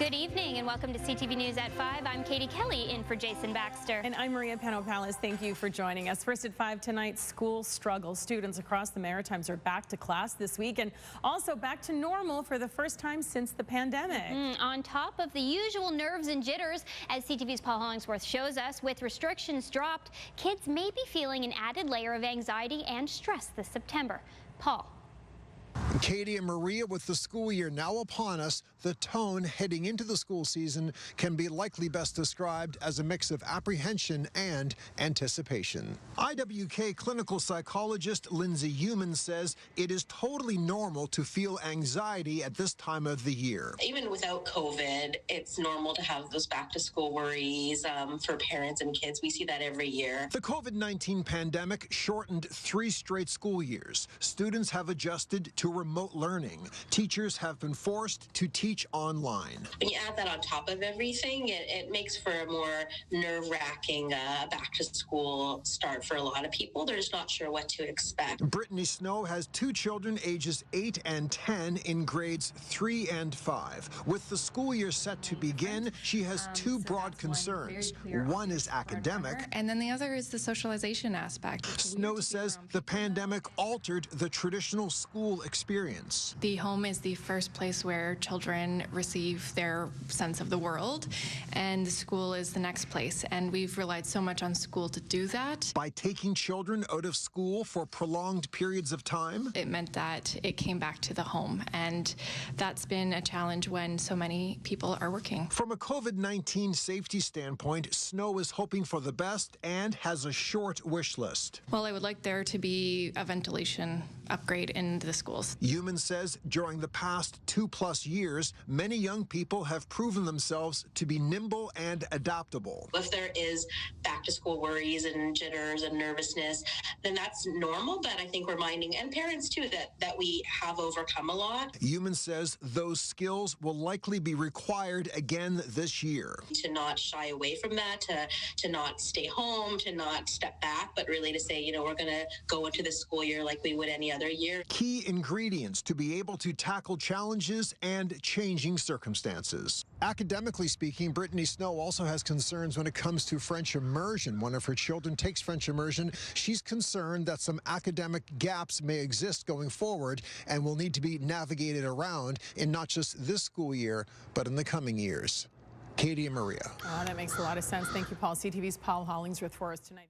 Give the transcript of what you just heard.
Good evening and welcome to CTV News at 5. I'm Katie Kelly in for Jason Baxter. And I'm Maria Panopalis. Thank you for joining us. First at 5 tonight, school struggles. Students across the Maritimes are back to class this week and also back to normal for the first time since the pandemic. On top of the usual nerves and jitters, as CTV's Paul Hollingsworth shows us, with restrictions dropped, kids may be feeling an added layer of anxiety and stress this September. Paul. Katie and Maria, with the school year now upon us, the tone heading into the school season can be likely best described as a mix of apprehension and anticipation. IWK clinical psychologist Lindsay Human says it is totally normal to feel anxiety at this time of the year. Even without COVID, it's normal to have those back-to-school worries for parents and kids. We see that every year. The COVID-19 pandemic shortened 3 straight school years. Students have adjusted to remote learning. Teachers have been forced to teach online. When you add that on top of everything, it makes for a more nerve-wracking back-to-school start for a lot of people. They're just not sure what to expect. Brittany Snow has 2 children ages 8 and 10 in grades 3 and 5. With the school year set to begin, she has 2 broad concerns. One is academic, and then the other is the socialization aspect. Snow says the pandemic altered the traditional school experience. The home is the first place where children receive their sense of the world, and the school is the next place. And we've relied so much on school to do that. By taking children out of school for prolonged periods of time, it meant that it came back to the home, and that's been a challenge when so many people are working. From a COVID-19 safety standpoint, Snow is hoping for the best and has a short wish list. Well, I would like there to be a ventilation upgrade in the schools. Human says during the past 2+ years, many young people have proven themselves to be nimble and adaptable. If there is back-to-school worries and jitters and nervousness, then that's normal, but I think reminding, and parents too, that we have overcome a lot. Human says those skills will likely be required again this year. To not shy away from that, to not stay home, to not step back, but really to say, you know, we're going to go into the school year like we would any other year. Key ingredients to be able to tackle challenges and changing circumstances. Academically speaking, Brittany Snow also has concerns when it comes to French immersion. One of her children takes French immersion. She's concerned that some academic gaps may exist going forward and will need to be navigated around in not just this school year, but in the coming years. Katie and Maria. Oh, that makes a lot of sense. Thank you, Paul. CTV's Paul Hollingsworth for us tonight.